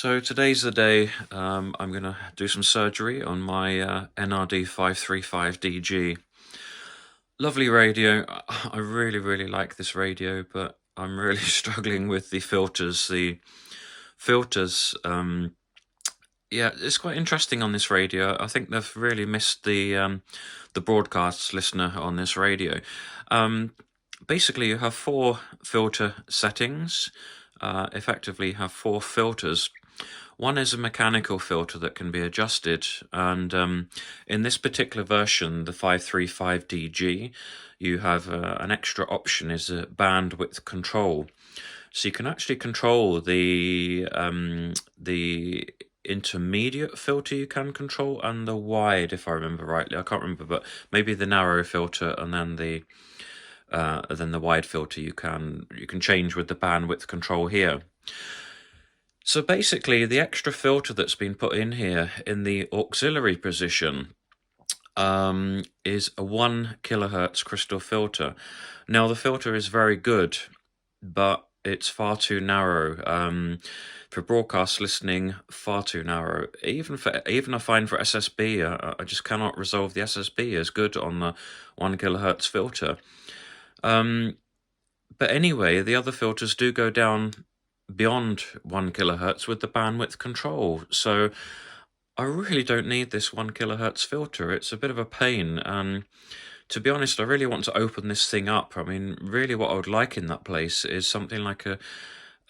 So today's the day I'm going to do some surgery on my NRD-535 DG. Lovely radio. I really like this radio, but I'm really struggling with the filters. The filters, yeah, it's quite interesting on this radio. I think they've really missed the broadcast listener on this radio. Basically, you have 4 filter settings. Effectively, you have 4 filters. One is a mechanical filter that can be adjusted, and in this particular version, the 535DG, you have an extra option is a bandwidth control. So you can actually control the intermediate filter you can control, and the wide, if I remember rightly. I can't remember, but maybe the narrow filter and then the wide filter you can change with the bandwidth control here. So basically, the extra filter that's been put in here in the auxiliary position is a 1 kilohertz crystal filter. Now, the filter is very good, but it's far too narrow. For broadcast listening, far too narrow. Even I find for SSB, I just cannot resolve the SSB as good on the 1 kilohertz filter. But anyway, the other filters do go down beyond 1 kilohertz with the bandwidth control. So I really don't need this 1 kilohertz filter. It's a bit of a pain. And to be honest, I really want to open this thing up. I mean, really what I would like in that place is something like a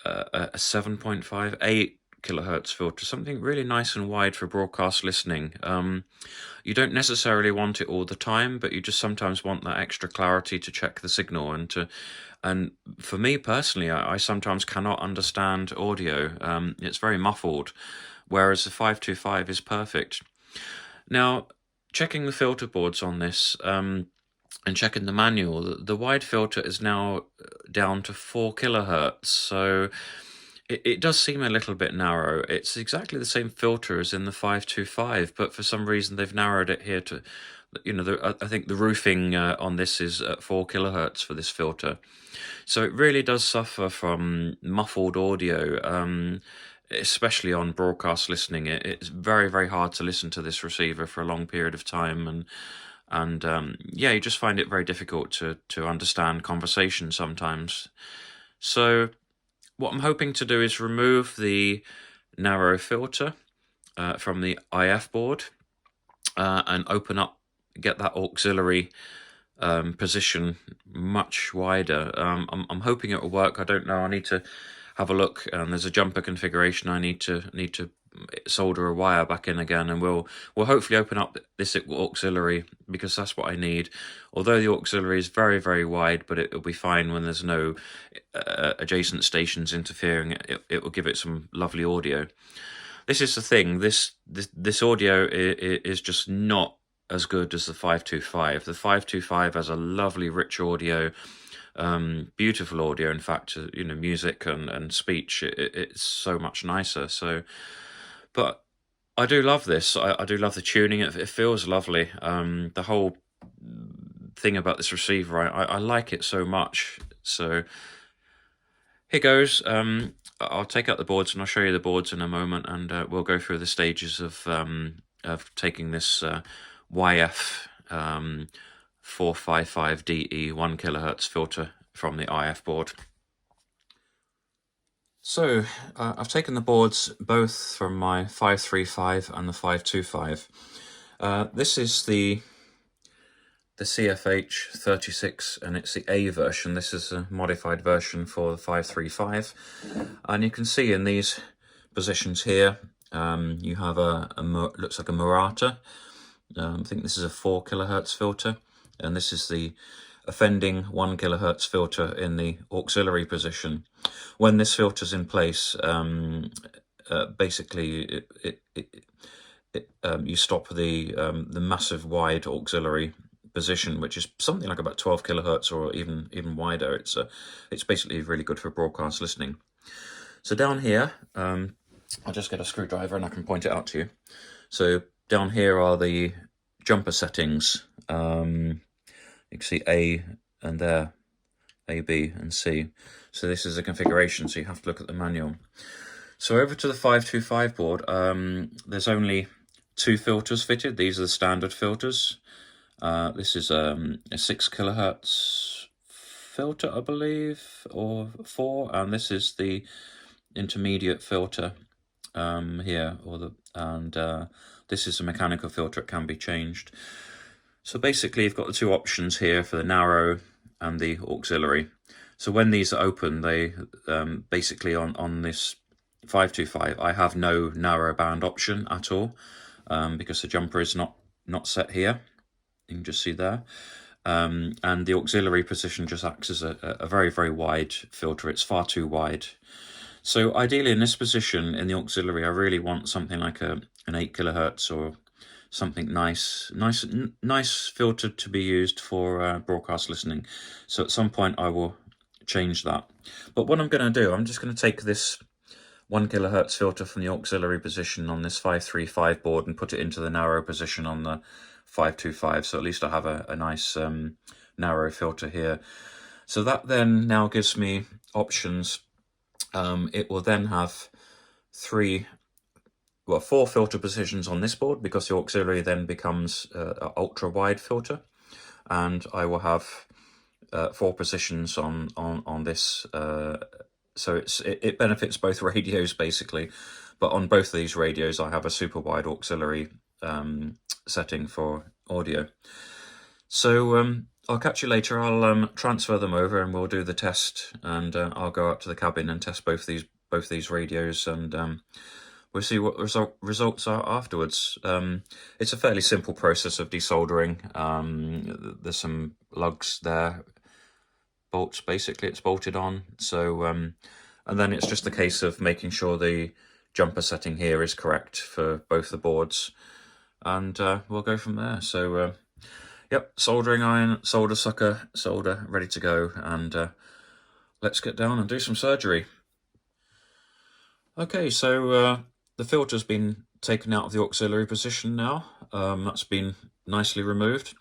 7.58 kilohertz filter, something really nice and wide for broadcast listening. You don't necessarily want it all the time, but you just sometimes want that extra clarity to check the signal and for me personally, I sometimes cannot understand audio. It's very muffled, whereas the 525 is perfect. Now, checking the filter boards on this and checking the manual, the wide filter is now down to 4 kilohertz, so it does seem a little bit narrow. It's exactly the same filter as in the 525, but for some reason they've narrowed it here to, I think the roofing on this is at 4 kilohertz for this filter. So it really does suffer from muffled audio, especially on broadcast listening. It's very hard to listen to this receiver for a long period of time, and yeah, you just find it very difficult to understand conversation sometimes. So what I'm hoping to do is remove the narrow filter from the IF board and get that auxiliary position much wider. I'm hoping it will work. I don't know. I need to have a look. There's a jumper configuration. I need to solder a wire back in again, and we'll hopefully open up this auxiliary, because that's what I need. Although the auxiliary is very wide, but it will be fine when there's no adjacent stations interfering. It will give it some lovely audio. This is the thing. This audio is just not as good as the 525. The 525 has a lovely, rich audio, beautiful audio. In fact, music and speech. It's so much nicer. So, but I do love this. I do love the tuning. It feels lovely. The whole thing about this receiver, I like it so much. So here goes. I'll take out the boards and I'll show you the boards in a moment, and we'll go through the stages of taking this YF 455DE 1 kilohertz filter from the IF board. So I've taken the boards both from my 535 and the 525. This is the CFH 36, and it's the A version. This is a modified version for the 535, and you can see in these positions here you have looks like a Murata. I think this is a 4 kilohertz filter, and this is the offending 1 kilohertz filter in the auxiliary position. When this filter's in place, basically you stop the massive wide auxiliary position, which is something like about 12 kilohertz or even wider. It's basically really good for broadcast listening. So down here, I'll just get a screwdriver and I can point it out to you. So down here are the jumper settings. You can see A and there, A, B, and C. So this is a configuration, so you have to look at the manual. So over to the 525 board, there's only 2 filters fitted. These are the standard filters. This is a 6 kilohertz filter, I believe, or 4, and this is the intermediate filter here, this is a mechanical filter. It can be changed. So basically, you've got the 2 options here for the narrow and the auxiliary. So when these are open, they basically on this 525, I have no narrow band option at all, because the jumper is not set here. You can just see there. And the auxiliary position just acts as a very, very wide filter. It's far too wide. So ideally in this position, in the auxiliary, I really want something like an 8 kilohertz or something nice filter to be used for broadcast listening. So at some point I will change that. But what I'm going to do, I'm just going to take this 1 kilohertz filter from the auxiliary position on this 535 board and put it into the narrow position on the 525. So at least I have a nice narrow filter here. So that then now gives me options. It will then have 4 filter positions on this board, because the auxiliary then becomes an ultra wide filter, and I will have 4 positions on this. So it benefits both radios basically, but on both of these radios I have a super wide auxiliary setting for audio. So I'll catch you later. I'll transfer them over and we'll do the test, and I'll go up to the cabin and test both these radios, and we'll see what results are afterwards. It's a fairly simple process of desoldering. There's some lugs there, bolts basically, it's bolted on. So and then it's just a case of making sure the jumper setting here is correct for both the boards, and we'll go from there. So yep, soldering iron, solder sucker, solder ready to go, and let's get down and do some surgery. Okay, so the filter's been taken out of the auxiliary position now. That's been nicely removed.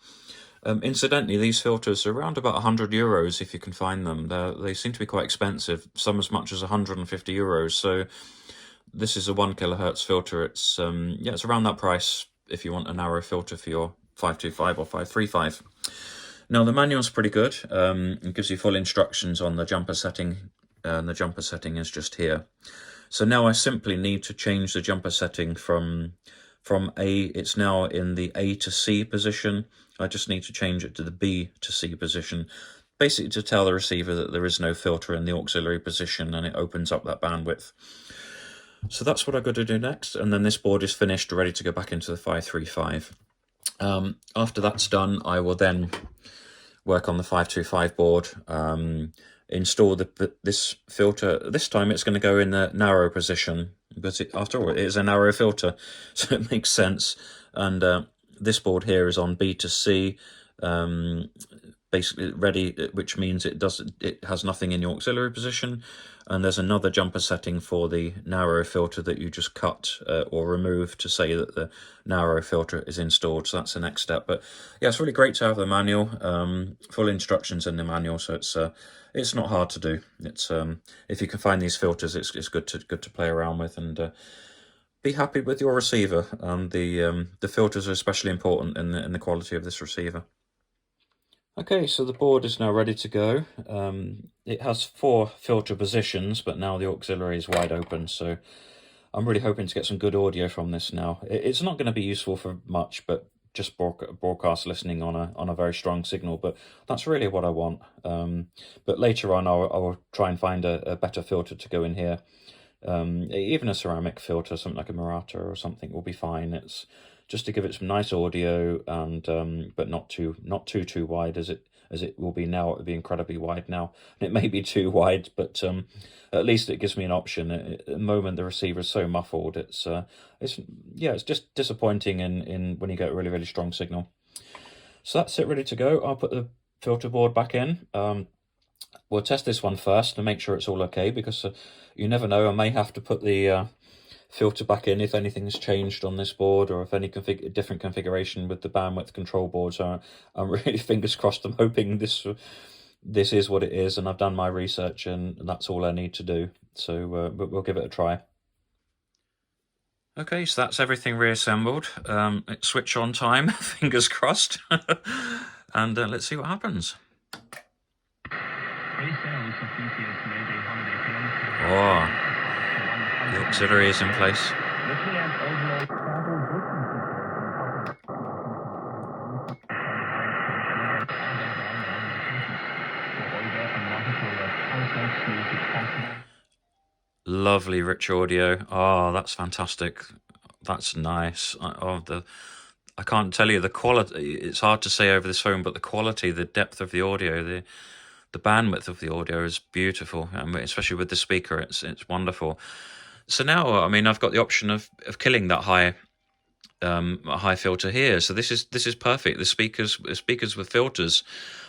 Incidentally, these filters are around about €100 if you can find them. They seem to be quite expensive, some as much as €150. So this is a 1 kilohertz filter. It's it's around that price if you want a narrow filter for your 525 or 535. Now the manual's pretty good. It gives you full instructions on the jumper setting, and the jumper setting is just here. So now I simply need to change the jumper setting from A. It's now in the A to C position. I just need to change it to the B to C position, basically to tell the receiver that there is no filter in the auxiliary position, and it opens up that bandwidth. So that's what I've got to do next, and then this board is finished, ready to go back into the 535. After that's done, I will then work on the 525 board, install this filter. This time it's going to go in the narrow position, but after all, it is a narrow filter, so it makes sense. And this board here is on B to C, basically ready, which means it has nothing in the auxiliary position. And there's another jumper setting for the narrow filter that you just cut or remove to say that the narrow filter is installed. So that's the next step. But yeah, it's really great to have the manual, full instructions in the manual. So it's not hard to do. It's if you can find these filters, it's good to play around with, and be happy with your receiver. And the filters are especially important in the quality of this receiver. Okay, so the board is now ready to go. It has 4 filter positions, but now the auxiliary is wide open, so I'm really hoping to get some good audio from this now. It's not going to be useful for much, but just broadcast listening on a very strong signal, but that's really what I want. But later on, I'll try and find a better filter to go in here. Even a ceramic filter, something like a Murata or something, will be fine. It's just to give it some nice audio, and but not too wide as it will be now. It will be incredibly wide now, and it may be too wide, but at least it gives me an option. At the moment, the receiver is so muffled. It's just disappointing in when you get a really, really strong signal. So that's it, ready to go. I'll put the filter board back in. We'll test this one first to make sure it's all okay, because you never know, I may have to put the filter back in if anything's changed on this board, or if any different configuration with the bandwidth control board. So I'm really fingers crossed. I'm hoping this is what it is, and I've done my research, and that's all I need to do. So but we'll give it a try. Okay, so that's everything reassembled. It's switch on time, fingers crossed. And let's see what happens. Oh, the auxiliary is in place. Lovely rich audio. Oh, that's fantastic. That's nice. I can't tell you the quality. It's hard to say over this phone, but the quality, the depth of the audio, the bandwidth of the audio is beautiful, especially with the speaker. It's wonderful. So now, I mean, I've got the option of killing that high filter here. So this is perfect. The speakers with filters,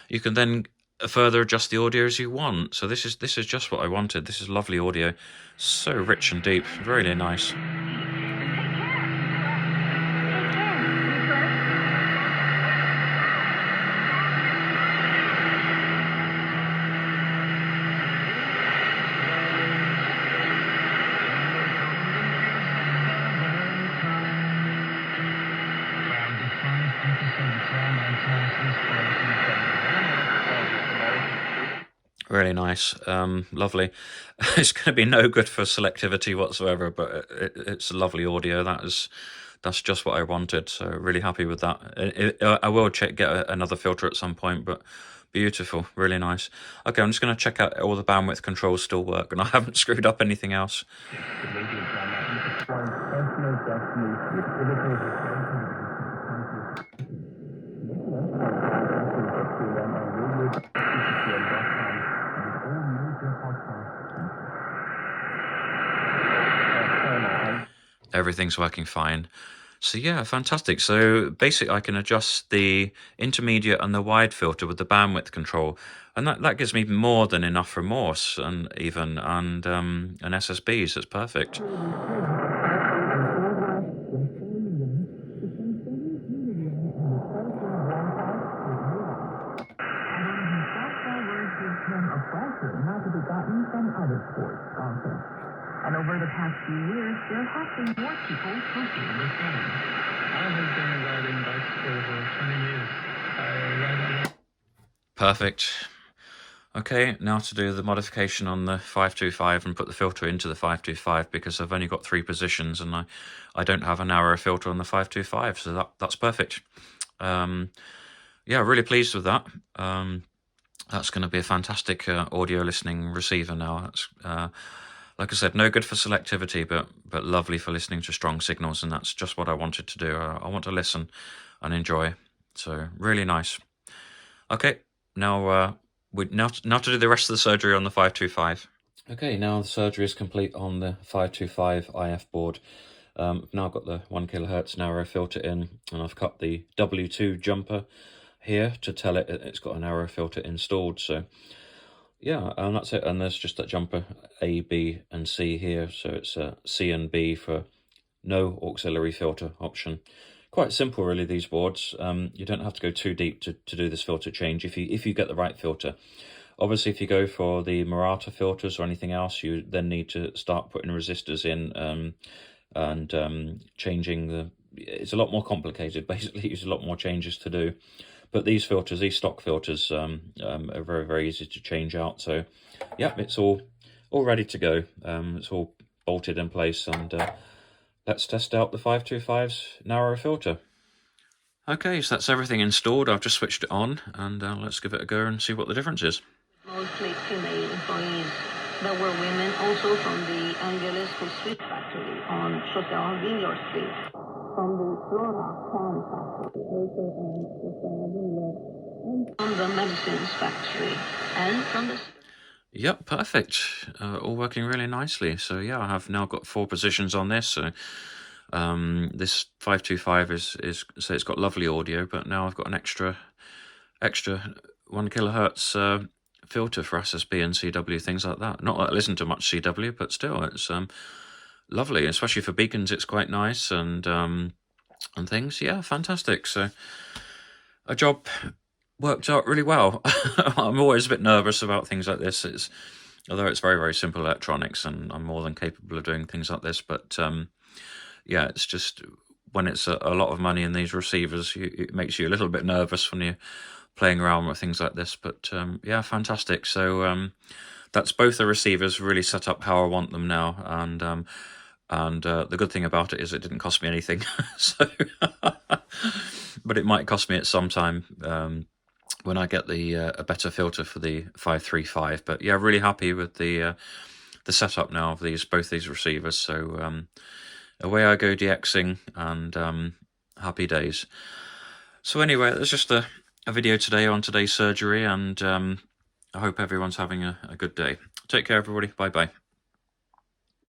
you can then further adjust the audio as you want. So this is just what I wanted. This is lovely audio, so rich and deep, really nice. Really nice, lovely. It's going to be no good for selectivity whatsoever, but it's lovely audio. That's just what I wanted. So really happy with that. I will get another filter at some point, but beautiful, really nice. Okay, I'm just going to check out all the bandwidth controls still work, and I haven't screwed up anything else. Everything's working fine. So yeah, fantastic. So basically I can adjust the intermediate and the wide filter with the bandwidth control, and that gives me more than enough for Morse and SSBs. It's perfect. And over the past few years, there have been more people posting the same. I have been riding bikes for over 20 years. I ride a lot. Perfect. Okay, now to do the modification on the 525 and put the filter into the 525, because I've only got 3 positions and I don't have a narrow filter on the 525, so that's perfect. Yeah, really pleased with that. That's going to be a fantastic audio listening receiver now. That's like I said, no good for selectivity, but lovely for listening to strong signals, and that's just what I wanted to do. I want to listen and enjoy, so really nice. Okay, now now to do the rest of the surgery on the 525. Okay, now the surgery is complete on the 525 IF board. I've now got the 1 kHz narrow filter in, and I've cut the W2 jumper here to tell it it's got a narrow filter installed. So yeah, and that's it. And there's just that jumper A, B, and C here. So it's C and B for no auxiliary filter option. Quite simple, really, these boards. You don't have to go too deep to do this filter change if you get the right filter. Obviously, if you go for the Murata filters or anything else, you then need to start putting resistors in and changing the... It's a lot more complicated. Basically, there's a lot more changes to do. But these filters, these stock filters, are very, very easy to change out. So, yeah, it's all ready to go. It's all bolted in place, and let's test out the 525's narrow filter. Okay, so that's everything installed. I've just switched it on, and let's give it a go and see what the difference is. Mostly female employees. There were women also from the Angeles Sweet Factory on Chaussée Villor Street, from the Flora Corn Factory, also on Chaussée Villor, and from the Medicines Factory, and from the... Yep, perfect. All working really nicely. So yeah, I have now got 4 positions on this. So this 525 is so it's got lovely audio, but now I've got an extra 1 kHz filter for SSB and CW, things like that. Not that I listen to much CW, but still, it's lovely, especially for beacons. It's quite nice and things. Yeah, fantastic. So a job worked out really well. I'm always a bit nervous about things like this. Although it's very, very simple electronics, and I'm more than capable of doing things like this. But yeah, it's just when it's a lot of money in these receivers, it makes you a little bit nervous when you're playing around with things like this. But yeah, fantastic. So that's both the receivers really set up how I want them now, and the good thing about it is it didn't cost me anything. So, but it might cost me at some time when I get the a better filter for the 535. But yeah, really happy with the setup now of both these receivers. So away I go DXing, and happy days. So anyway, that's just a video today on today's surgery, and I hope everyone's having a good day. Take care, everybody. Bye bye.